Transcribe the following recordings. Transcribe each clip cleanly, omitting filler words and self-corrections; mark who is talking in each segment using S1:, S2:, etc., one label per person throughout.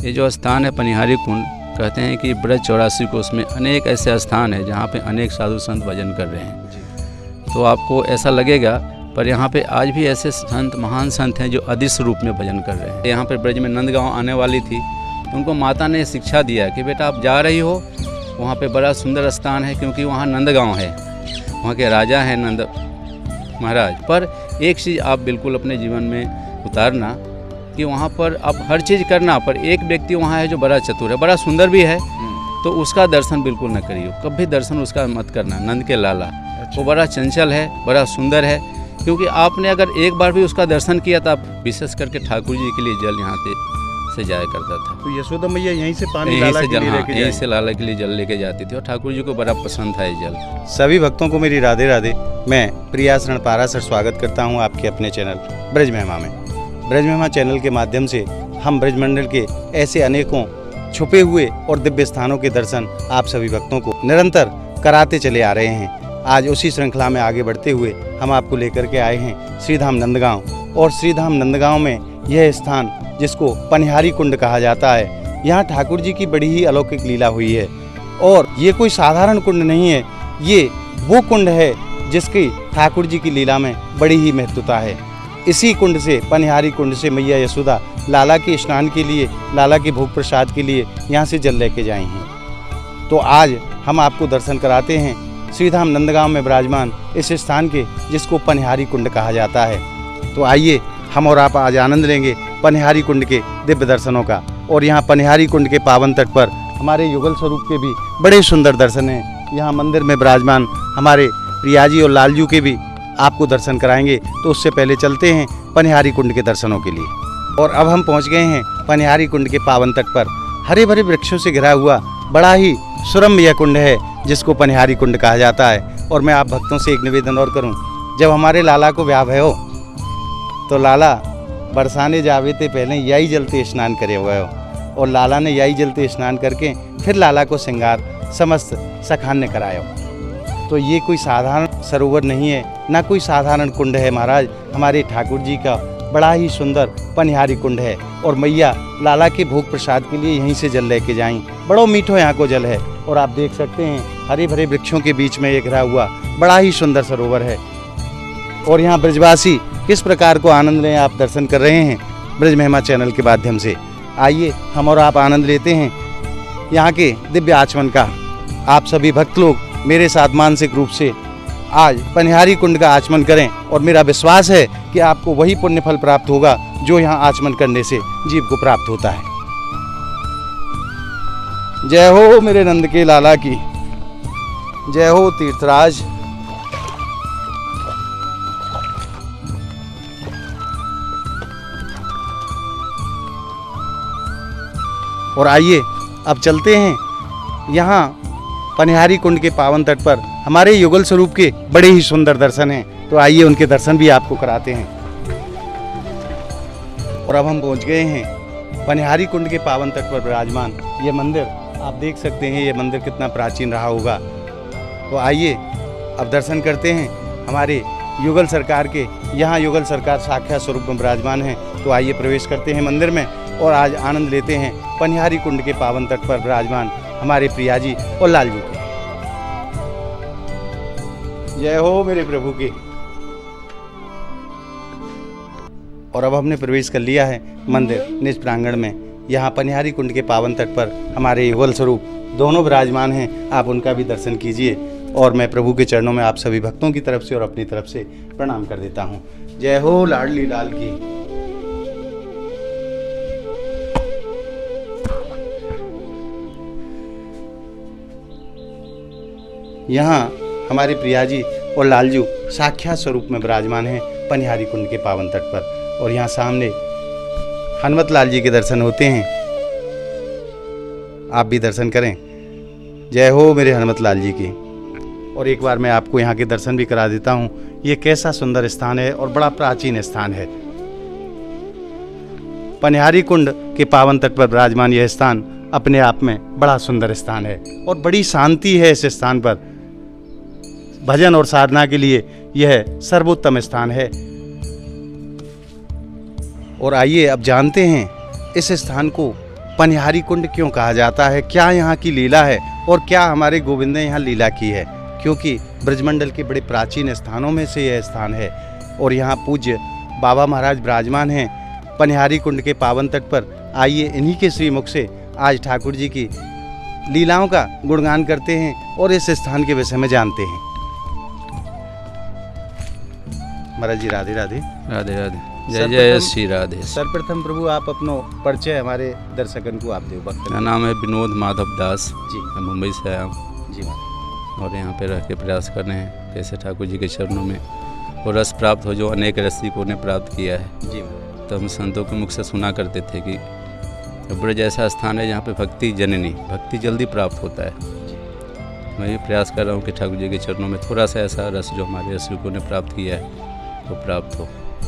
S1: ये जो स्थान है पनिहारी कुंड, कहते हैं कि ब्रज 84 को उसमें अनेक ऐसे स्थान है जहाँ पे अनेक साधु संत भजन कर रहे हैं। तो आपको ऐसा लगेगा, पर यहाँ पे आज भी ऐसे संत, महान संत हैं जो अदृश्य रूप में भजन कर रहे हैं। यहाँ पे ब्रज में नंदगांव आने वाली थी, तो उनको माता ने शिक्षा दिया कि बेटा आप जा रही हो, वहाँ पे बड़ा सुंदर स्थान है, क्योंकि वहाँ नंदगांव है, वहाँ के राजा हैं नंद महाराज। पर एक चीज़ आप बिल्कुल अपने जीवन में उतारना कि वहाँ पर आप हर चीज़ करना, पर एक व्यक्ति वहाँ है जो बड़ा चतुर है, बड़ा सुंदर भी है, तो उसका दर्शन बिल्कुल न करियो, कभी दर्शन उसका मत करना। नंद के लाला वो बड़ा चंचल है, बड़ा सुंदर है, क्योंकि आपने अगर एक बार भी उसका दर्शन किया तो आप विशेष करके ठाकुर जी के लिए जल यहाँ से जाया करता था।
S2: तो यशोदा मैया यहीं से पानी लाला के लिए लेके
S1: यहीं से लाला के लिए जल लेके जाती थी, और ठाकुर जी को बड़ा पसंद था ये जल।
S2: सभी भक्तों को मेरी राधे राधे। मैं प्रियास रणपारा सर स्वागत करता हूँ आपके अपने चैनल ब्रज महिमा में। ब्रज महिमा चैनल के माध्यम से हम ब्रज मंडल के ऐसे अनेकों छुपे हुए और दिव्य स्थानों के दर्शन आप सभी भक्तों को निरंतर कराते चले आ रहे हैं। आज उसी श्रृंखला में आगे बढ़ते हुए हम आपको लेकर के आए हैं श्रीधाम नंदगांव। और श्रीधाम नंदगांव में यह स्थान जिसको पनिहारी कुंड कहा जाता है, यहाँ ठाकुर जी की बड़ी ही अलौकिक लीला हुई है। और ये कोई साधारण कुंड नहीं है, ये वो कुंड है जिसकी ठाकुर जी की लीला में बड़ी ही महत्वता है। इसी कुंड से, पनिहारी कुंड से मैया यशोदा लाला के स्नान के लिए, लाला के भोग प्रसाद के लिए यहाँ से जल लेके जाई हैं। तो आज हम आपको दर्शन कराते हैं श्रीधाम नंदगांव में विराजमान इस स्थान के, जिसको पनिहारी कुंड कहा जाता है। तो आइए हम और आप आज आनंद लेंगे पनिहारी कुंड के दिव्य दर्शनों का। और यहाँ पनिहारी कुंड के पावन तट पर हमारे युगल स्वरूप के भी बड़े सुंदर दर्शन हैं। यहाँ मंदिर में विराजमान हमारे प्रियाजी और लालजू के भी आपको दर्शन कराएंगे। तो उससे पहले चलते हैं पनिहारी कुंड के दर्शनों के लिए। और अब हम पहुँच गए हैं पनिहारी कुंड के पावन तट पर। हरे भरे वृक्षों से घिरा हुआ बड़ा ही सुरम्य यह कुंड है, जिसको पनिहारी कुंड कहा जाता है। और मैं आप भक्तों से एक निवेदन और करूं, जब हमारे लाला को ब्याह भयो तो लाला बरसाने जावे ते पहले यही जलते स्नान करे हुए हो, और लाला ने यही जलते स्नान करके फिर लाला को श्रृंगार समस्त सखान्य कराया। तो ये कोई साधारण सरोवर नहीं है, ना कोई साधारण कुंड है महाराज। हमारे ठाकुर जी का बड़ा ही सुंदर पनिहारी कुंड है। और मैया लाला के भोग प्रसाद के लिए यहीं से जल लेके जाएं। बड़ा मीठो यहाँ को जल है। और आप देख सकते हैं हरे भरे वृक्षों के बीच में ये घिरा हुआ बड़ा ही सुंदर सरोवर है। और यहाँ ब्रजवासी किस प्रकार को आनंद लें, आप दर्शन कर रहे हैं ब्रज महिमा चैनल के माध्यम से। आइए हम और आप आनंद लेते हैं यहाँ के दिव्य आचमन का। आप सभी भक्त लोग मेरे साथ मानसिक रूप से आज पनिहारी कुंड का आचमन करें, और मेरा विश्वास है कि आपको वही पुण्य फल प्राप्त होगा जो यहाँ आचमन करने से जीव को प्राप्त होता है। जय हो मेरे नंद के लाला की, जय हो तीर्थराज। और आइए अब चलते हैं यहाँ पनिहारी कुंड के पावन तट पर। हमारे युगल स्वरूप के बड़े ही सुंदर दर्शन हैं, तो आइए उनके दर्शन भी आपको कराते हैं। और अब हम पहुंच गए हैं पनिहारी कुंड के पावन तट पर विराजमान ये मंदिर। आप देख सकते हैं ये मंदिर कितना प्राचीन रहा होगा। तो आइए अब दर्शन करते हैं हमारे युगल सरकार के। यहाँ युगल सरकार साक्षात स्वरूप में विराजमान है। तो आइए प्रवेश करते हैं मंदिर में, और आज आनंद लेते हैं पनिहारी कुंड के पावन तट पर विराजमान हमारे प्रियाजी और लालजू के। जय हो मेरे प्रभु के। और अब हमने प्रवेश कर लिया है मंदिर निज प्रांगण में। यहाँ पनिहारी कुंड के पावन तट पर हमारे युगल स्वरूप दोनों विराजमान हैं। आप उनका भी दर्शन कीजिए। और मैं प्रभु के चरणों में आप सभी भक्तों की तरफ से और अपनी तरफ से प्रणाम कर देता हूँ। जय हो लाडली लाल की। यहाँ हमारे प्रियाजी और लालजू साक्षात स्वरूप में विराजमान हैं पनिहारी कुंड के पावन तट पर। और यहाँ सामने हनुमत लाल जी के दर्शन होते हैं, आप भी दर्शन करें। जय हो मेरे हनुमत लाल जी की। और एक बार मैं आपको यहाँ के दर्शन भी करा देता हूँ। ये कैसा सुंदर स्थान है और बड़ा प्राचीन स्थान है। पनिहारी कुंड के पावन तट पर विराजमान यह स्थान अपने आप में बड़ा सुंदर स्थान है और बड़ी शांति है इस स्थान पर। भजन और साधना के लिए यह सर्वोत्तम स्थान है। और आइए अब जानते हैं इस स्थान को पनिहारी कुंड क्यों कहा जाता है, क्या यहाँ की लीला है और क्या हमारे गोविंद ने यहाँ लीला की है, क्योंकि ब्रजमंडल के बड़े प्राचीन स्थानों में से यह स्थान है और यहाँ पूज्य बाबा महाराज विराजमान हैं पनिहारी कुंड के पावन तट पर। आइए इन्हीं के श्रीमुख से आज ठाकुर जी की लीलाओं का गुणगान करते हैं और इस स्थान के विषय में जानते हैं। महाराज जी राधे राधे।
S1: राधे राधे, जय जय श्री राधे।
S2: सर्वप्रथम प्रभु आप अपनो परिचय हमारे दर्शकन को आप देव भक्त।
S1: मेरा नाम है विनोद माधव दास
S2: जी।
S1: मैं मुंबई से आया हूँ
S2: जी
S1: और यहाँ पे रह के प्रयास कर रहे हैं कैसे ठाकुर जी के चरणों में वो रस प्राप्त हो जो अनेक रसिकों ने प्राप्त किया है।
S2: जी।
S1: तो हम संतों के मुख से सुना करते थे कि ब्रज ऐसा स्थान है जहाँ पे भक्ति जननी, भक्ति जल्दी प्राप्त होता है। मैं ये प्रयास कर रहा हूँ कि ठाकुर जी के चरणों में थोड़ा सा ऐसा रस जो हमारे रसिकों ने प्राप्त किया है वो प्राप्त हो।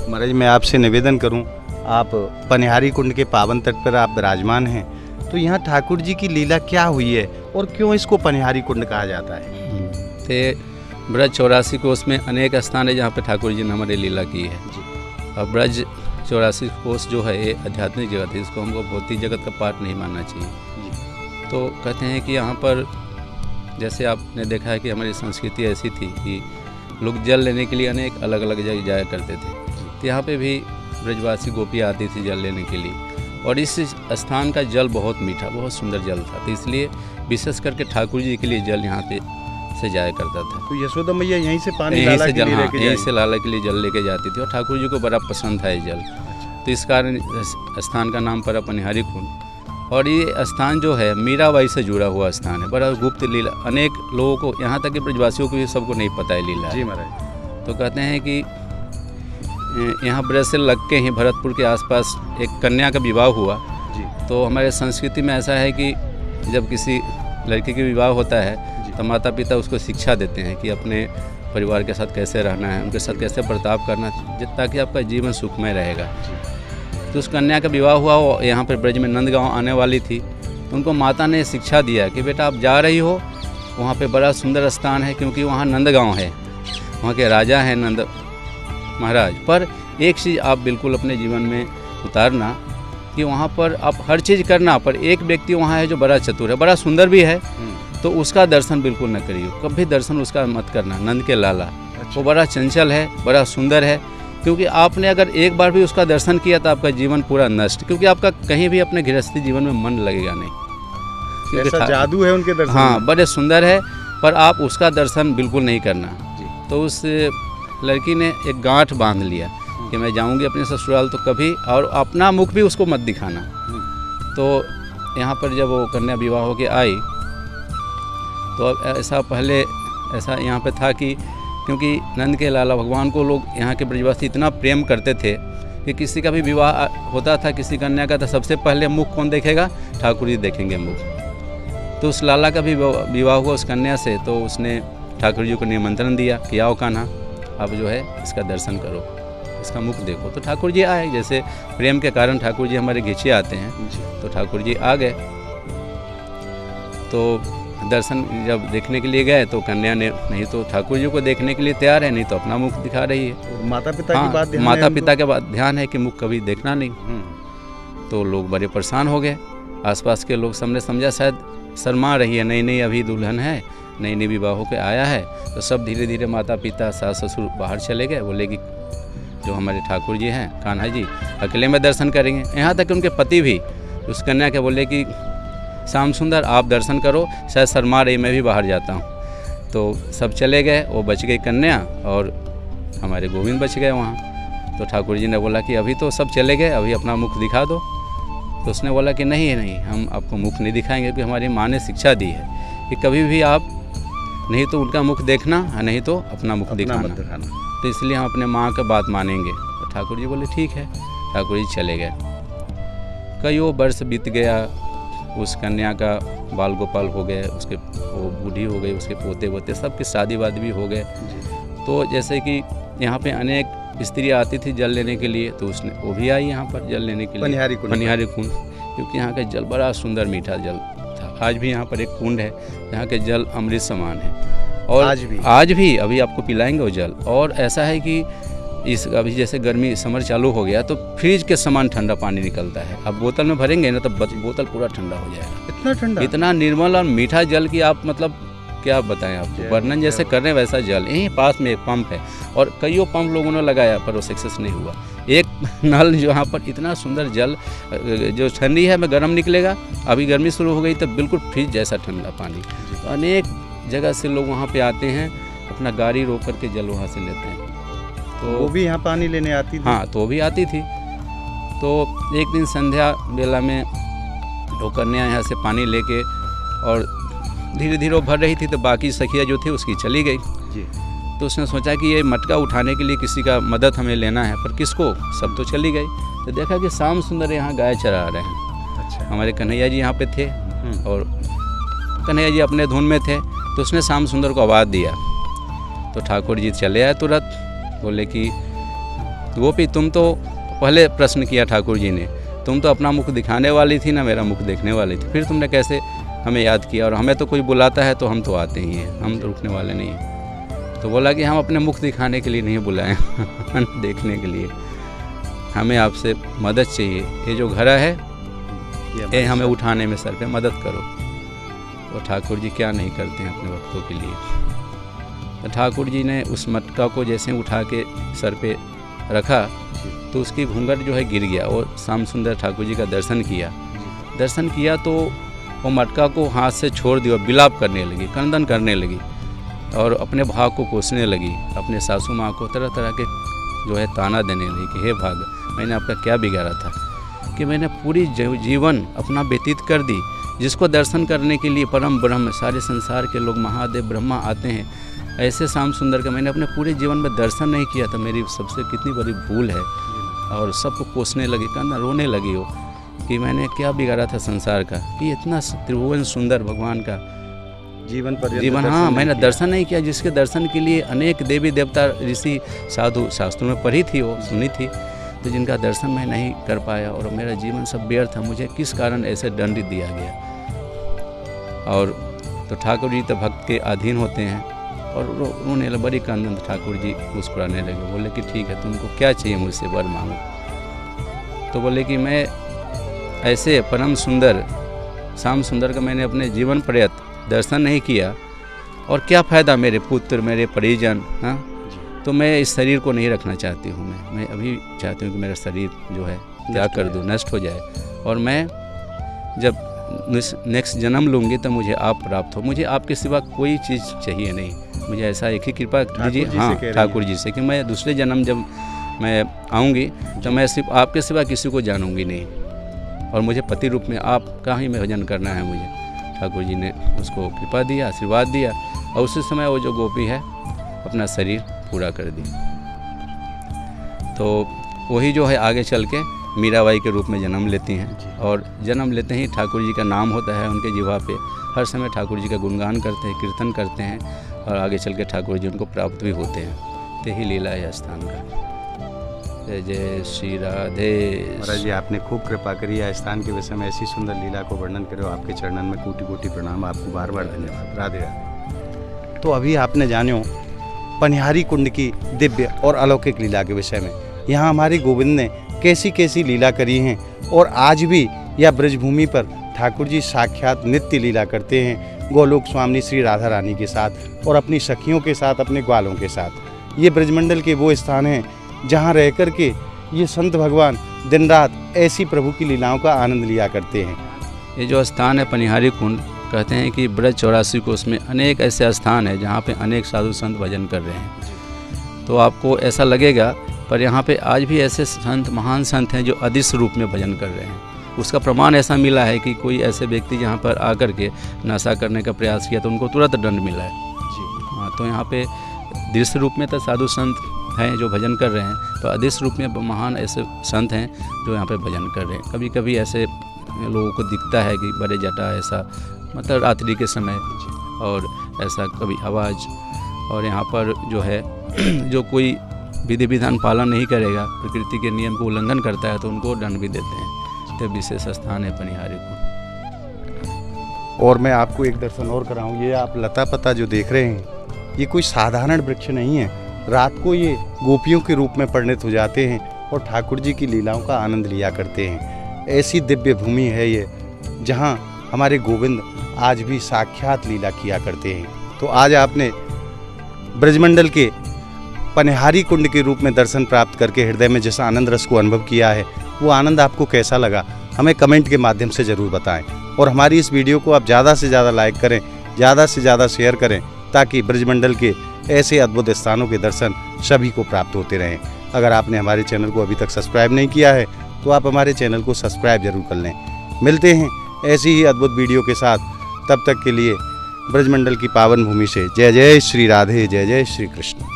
S2: महाराज मैं आपसे निवेदन करूं, आप पनिहारी कुंड के पावन तट पर आप विराजमान हैं, तो यहाँ ठाकुर जी की लीला क्या हुई है और क्यों इसको पनिहारी कुंड कहा जाता है?
S1: तो ब्रज 84 कोस में अनेक स्थान है जहाँ पे ठाकुर जी ने हमारी लीला की है
S2: जी।
S1: और ब्रज 84 कोस जो है ये आध्यात्मिक जगत है, इसको हमको भौतिक जगत का पार्ट नहीं मानना चाहिए जी। तो कहते हैं कि यहाँ पर जैसे आपने देखा है कि हमारी संस्कृति ऐसी थी कि लोग जल लेने के लिए अनेक अलग अलग जगह जाया करते थे। तो यहाँ पे भी ब्रजवासी गोपियाँ आती थी जल लेने के लिए और इस स्थान का जल बहुत मीठा, बहुत सुंदर जल था, तो इसलिए विशेष करके ठाकुर जी के लिए जल यहाँ पे से जाया करता था।
S2: तो यशोदा मैया यहीं से पानी
S1: यहीं
S2: लाला
S1: से
S2: के
S1: जल,
S2: लिए
S1: हाँ,
S2: लेके
S1: यहीं
S2: जाएं?
S1: से लाला के लिए जल लेके जाती थी और ठाकुर जी को बड़ा पसंद था ये जल। तो इस कारण इस स्थान का नाम पड़ा पनिहारी कुंड। और ये स्थान जो है मीराबाई से जुड़ा हुआ स्थान है, बड़ा गुप्त लीला, अनेक लोगों को यहाँ तक कि ब्रजवासियों को भी सबको नहीं पता है लीला
S2: जी महाराज।
S1: तो कहते हैं कि यहाँ ब्रज से लग के ही भरतपुर के आसपास एक कन्या का विवाह हुआ
S2: जी।
S1: तो हमारे संस्कृति में ऐसा है कि जब किसी लड़की का विवाह होता है तो माता पिता उसको शिक्षा देते हैं कि अपने परिवार के साथ कैसे रहना है, उनके साथ कैसे बर्ताव करना है ताकि आपका जीवन सुखमय रहेगा। तो उस कन्या का विवाह हुआ, वो यहाँ पर ब्रज में नंदगांव आने वाली थी, तो उनको माता ने शिक्षा दिया कि बेटा आप जा रही हो, वहाँ पे बड़ा सुंदर स्थान है क्योंकि वहाँ नंदगांव है, वहाँ के राजा हैं नंद महाराज। पर एक चीज़ आप बिल्कुल अपने जीवन में उतारना कि वहाँ पर आप हर चीज़ करना, पर एक व्यक्ति वहाँ है जो बड़ा चतुर है, बड़ा सुंदर भी है, तो उसका दर्शन बिल्कुल न करियो, कभी दर्शन उसका मत करना। नंद के लाला वो बड़ा चंचल है, बड़ा सुंदर है, क्योंकि आपने अगर एक बार भी उसका दर्शन किया तो आपका जीवन पूरा नष्ट, क्योंकि आपका कहीं भी अपने गृहस्थी जीवन में मन लगेगा नहीं।
S2: ऐसा जादू है उनके दर्शन।
S1: हाँ, बड़े सुंदर है, पर आप उसका दर्शन बिल्कुल नहीं करना। तो उस लड़की ने एक गांठ बांध लिया कि मैं जाऊंगी अपने ससुराल तो कभी, और अपना मुख भी उसको मत दिखाना। तो यहाँ पर जब वो कन्या विवाह होके आई तो ऐसा पहले ऐसा यहाँ पे था कि क्योंकि नंद के लाला भगवान को लोग यहाँ के ब्रजवासी इतना प्रेम करते थे कि किसी का भी विवाह होता था किसी कन्या का, तो सबसे पहले मुख कौन देखेगा? ठाकुर जी देखेंगे मुख। तो उस लाला का भी विवाह हुआ उस कन्या से, तो उसने ठाकुर जी को निमंत्रण दिया कि आओ कान्हा, अब जो है इसका दर्शन करो, इसका मुख देखो। तो ठाकुर जी आए, जैसे प्रेम के कारण ठाकुर जी हमारे घींचे आते हैं, तो ठाकुर जी आ गए। तो दर्शन जब देखने के लिए गए तो कन्या ने, नहीं तो ठाकुर जी को देखने के लिए तैयार है, नहीं तो अपना मुख दिखा रही है।
S2: माता पिता की बात,
S1: माता पिता के बाद ध्यान है कि मुख कभी देखना नहीं। तो लोग बड़े परेशान हो गए, आसपास के लोग सबने समझा शायद शर्मा रही है, नई नई अभी दुल्हन है, नई नई विवाह होकर आया है। तो सब धीरे धीरे माता पिता सास ससुर बाहर चले गए, बोले कि जो हमारे ठाकुर जी हैं कान्हा जी अकेले में दर्शन करेंगे। यहाँ तक कि उनके पति भी उस कन्या के बोले कि श्याम सुंदर आप दर्शन करो, शायद शर्मा रही, मैं भी बाहर जाता हूँ। तो सब चले गए, वो बच गई कन्या और हमारे गोविंद बच गए वहाँ। तो ठाकुर जी ने बोला कि अभी तो सब चले गए, अभी अपना मुख दिखा दो। तो उसने बोला कि नहीं नहीं, हम आपको मुख नहीं दिखाएंगे, क्योंकि हमारी माँ ने शिक्षा दी है कि कभी भी आप नहीं तो उनका मुख देखना, नहीं तो अपना मुख दिखाना। तो इसलिए हम अपने माँ का बात मानेंगे। तो ठाकुर जी बोले ठीक है। ठाकुर जी चले गए। कई वर्ष बीत गया, उस कन्या का बाल गोपाल हो गए, उसके वो बूढ़ी हो गई, उसके पोते पोते सबके शादी वादी भी हो गए। तो जैसे कि यहाँ पे अनेक स्त्री आती थी जल लेने के लिए, तो उसने वो भी आई यहाँ पर जल लेने के लिए पनिहारी कुंड, क्योंकि यहाँ का जल बड़ा सुंदर मीठा जल था। आज भी यहाँ पर एक कुंड है जहाँ के जल अमृत समान है, और आज भी अभी आपको पिलाएंगे वो जल। और ऐसा है कि इस अभी जैसे गर्मी समर चालू हो गया तो फ्रिज के समान ठंडा पानी निकलता है। अब बोतल में भरेंगे ना तो बोतल पूरा ठंडा हो जाएगा।
S2: इतना ठंडा,
S1: इतना निर्मल और मीठा जल कि आप मतलब क्या बताएं आपको, वर्णन जैसे कर रहे हैं वैसा जल। यहीं पास में एक पंप है और कईयों पंप लोगों ने लगाया पर वो सक्सेस नहीं हुआ। एक नल जो यहाँ पर इतना सुंदर जल, जो ठंडी है में गर्म निकलेगा, अभी गर्मी शुरू हो गई तो बिल्कुल फ्रिज जैसा ठंडा पानी। तो अनेक जगह से लोग वहाँ पे आते हैं, अपना गाड़ी रोक करके जल वहाँ से लेते हैं।
S2: तो वो भी यहाँ पानी लेने आती थी?
S1: हाँ, तो वो भी आती थी। तो एक दिन संध्या बेला में वो कन्या यहाँ से पानी लेके और धीरे धीरे वो भर रही थी तो बाकी सखिया जो थी उसकी चली गई
S2: जी।
S1: तो उसने सोचा कि ये मटका उठाने के लिए किसी का मदद हमें लेना है, पर किसको, सब तो चली गई। तो देखा कि श्याम सुंदर यहाँ गाय चरा रहे हैं।
S2: अच्छा।
S1: हमारे कन्हैया जी यहाँ पे थे और कन्हैया जी अपने धुन में थे, तो उसने श्याम सुंदर को आवाज़ दिया। तो ठाकुर जी चले आए तुरंत, बोले कि गोपी तुम तो, पहले प्रश्न किया ठाकुर जी ने, तुम तो अपना मुख दिखाने वाली थी ना मेरा मुख देखने वाली थी, फिर तुमने कैसे हमें याद किया? और हमें तो कोई बुलाता है तो हम तो आते ही हैं, हम तो रुकने वाले नहीं हैं। तो बोला कि हम अपने मुख दिखाने के लिए नहीं बुलाए देखने के लिए, हमें आपसे मदद चाहिए। ये जो घड़ा है ये हमें उठाने में सर पे मदद करो। तो ठाकुर जी क्या नहीं करते हैं अपने भक्तों के लिए। तो ठाकुर जी ने उस मटका को जैसे उठा के सर पे रखा तो उसकी घूंघट जो है गिर गया और श्याम सुंदर ठाकुर जी का दर्शन किया तो वो मटका को हाथ से छोड़ दिया, बिलाप करने लगी, क्रंदन करने लगी और अपने भाग को कोसने लगी। अपने सासू माँ को तरह तरह के जो है ताना देने लगी कि हे भाग, मैंने आपका क्या बिगाड़ा था कि मैंने पूरी जीवन अपना व्यतीत कर दी, जिसको दर्शन करने के लिए परम ब्रह्म सारे संसार के लोग महादेव ब्रह्मा आते हैं, ऐसे श्याम सुंदर का मैंने अपने पूरे जीवन में दर्शन नहीं किया था, मेरी सबसे कितनी बड़ी भूल है। और सबको कोसने लगी, कहना रोने लगी हो कि मैंने क्या बिगाड़ा था संसार का कि इतना त्रिभुवन सुंदर भगवान का जीवन हाँ मैंने दर्शन नहीं किया, जिसके दर्शन के लिए अनेक देवी देवता ऋषि साधु शास्त्रों में पढ़ी थी, वो सुनी थी, तो जिनका दर्शन मैं नहीं कर पाया और मेरा जीवन सब व्यर्थ था, मुझे किस कारण ऐसे दंडित दिया गया। और तो ठाकुर जी तो भक्त के अधीन होते हैं और उन्होंने बड़ी क्रंदन, ठाकुर जी मुस्कुराने लगे, बोले कि ठीक है तुमको क्या चाहिए मुझसे वर मांगो। तो बोले कि मैं ऐसे परम सुंदर श्याम सुंदर का मैंने अपने जीवन पर्यंत दर्शन नहीं किया और क्या फ़ायदा, मेरे पुत्र मेरे परिजन, हाँ, तो मैं इस शरीर को नहीं रखना चाहती हूँ। मैं अभी चाहती हूँ कि मेरा शरीर जो है त्याग कर दूँ, नष्ट हो जाए और मैं जब नेक्स्ट जन्म लूँगी तो मुझे आप प्राप्त हो, मुझे आपके सिवा कोई चीज़ चाहिए नहीं, मुझे ऐसा एक ही कृपा दीजिए हाँ ठाकुर जी से कि मैं दूसरे जन्म जब मैं आऊँगी तो मैं सिर्फ आपके सिवा किसी को जानूँगी नहीं और मुझे पति रूप में आपका ही भजन करना है मुझे। ठाकुर जी ने उसको कृपा दिया, आशीर्वाद दिया और उसी समय वो जो गोपी है अपना शरीर पूरा कर दी। तो वही जो है आगे चल के मीराबाई के रूप में जन्म लेती हैं और जन्म लेते ही ठाकुर जी का नाम होता है उनके जिह्वा पे, हर समय ठाकुर जी का गुणगान करते हैं, कीर्तन करते हैं और आगे चल के ठाकुर जी उनको प्राप्त भी होते हैं। तो ही लीला है स्थान का। जय जय श्री राधे।
S2: महाराज जी आपने खूब कृपा करी है स्थान के विषय में, ऐसी सुंदर लीला को वर्णन करो, आपके चरणन में कोटि कोटि प्रणाम, आपको बार बार धन्यवाद। राधे राधे। तो अभी आपने जानो पनिहारी कुंड की दिव्य और अलौकिक लीला के विषय में, यहाँ हमारे गोविंद ने कैसी कैसी लीला करी हैं और आज भी यह ब्रजभूमि पर ठाकुर जी साक्षात नित्य लीला करते हैं गोलोक स्वामिनी श्री राधा रानी के साथ और अपनी सखियों के साथ, अपने ग्वालों के साथ। ये ब्रजमंडल के वो स्थान हैं जहाँ रह कर के ये संत भगवान दिन रात ऐसी प्रभु की लीलाओं का आनंद लिया करते हैं।
S1: ये जो स्थान है पनिहारी कुंड, कहते हैं कि ब्रज 84 कोस में अनेक ऐसे स्थान है जहाँ पे अनेक साधु संत भजन कर रहे हैं। तो आपको ऐसा लगेगा, पर यहाँ पे आज भी ऐसे संत, महान संत हैं जो अदृश्य रूप में भजन कर रहे हैं। उसका प्रमाण ऐसा मिला है कि कोई ऐसे व्यक्ति यहाँ पर आकर के नशा करने का प्रयास किया तो उनको तुरंत दंड मिला है जी। हाँ, तो यहाँ पे दृश्य रूप में तो साधु संत हैं जो भजन कर रहे हैं, तो अदृश्य रूप में महान ऐसे संत हैं जो यहाँ पे भजन कर रहे हैं। कभी कभी ऐसे लोगों को दिखता है कि बड़े जटा ऐसा, मतलब रात्रि के समय और ऐसा कभी आवाज़, और यहाँ पर जो है जो कोई विधि विधान पालन नहीं करेगा, प्रकृति के नियम को उल्लंघन करता है तो उनको दंड भी देते हैं। तो विशेष स्थान है पनिहारी को।
S2: और मैं आपको एक दर्शन और कराऊं, ये आप लता पता जो देख रहे हैं, ये कोई साधारण वृक्ष नहीं है, रात को ये गोपियों के रूप में परिणत हो जाते हैं और ठाकुर जी की लीलाओं का आनंद लिया करते हैं। ऐसी दिव्य भूमि है ये जहाँ हमारे गोविंद आज भी साक्षात लीला किया करते हैं। तो आज आपने ब्रजमंडल के पनिहारी कुंड के रूप में दर्शन प्राप्त करके हृदय में जैसा आनंद रस को अनुभव किया है, वो आनंद आपको कैसा लगा हमें कमेंट के माध्यम से ज़रूर बताएं। और हमारी इस वीडियो को आप ज़्यादा से ज़्यादा लाइक करें, ज़्यादा से ज़्यादा शेयर करें, ताकि ब्रजमंडल के ऐसे अद्भुत स्थानों के दर्शन सभी को प्राप्त होते रहें। अगर आपने हमारे चैनल को अभी तक सब्सक्राइब नहीं किया है तो आप हमारे चैनल को सब्सक्राइब जरूर कर लें। मिलते हैं ऐसी ही अद्भुत वीडियो के साथ, तब तक के लिए ब्रजमंडल की पावन भूमि से जय जय श्री राधे, जय जय श्री कृष्ण।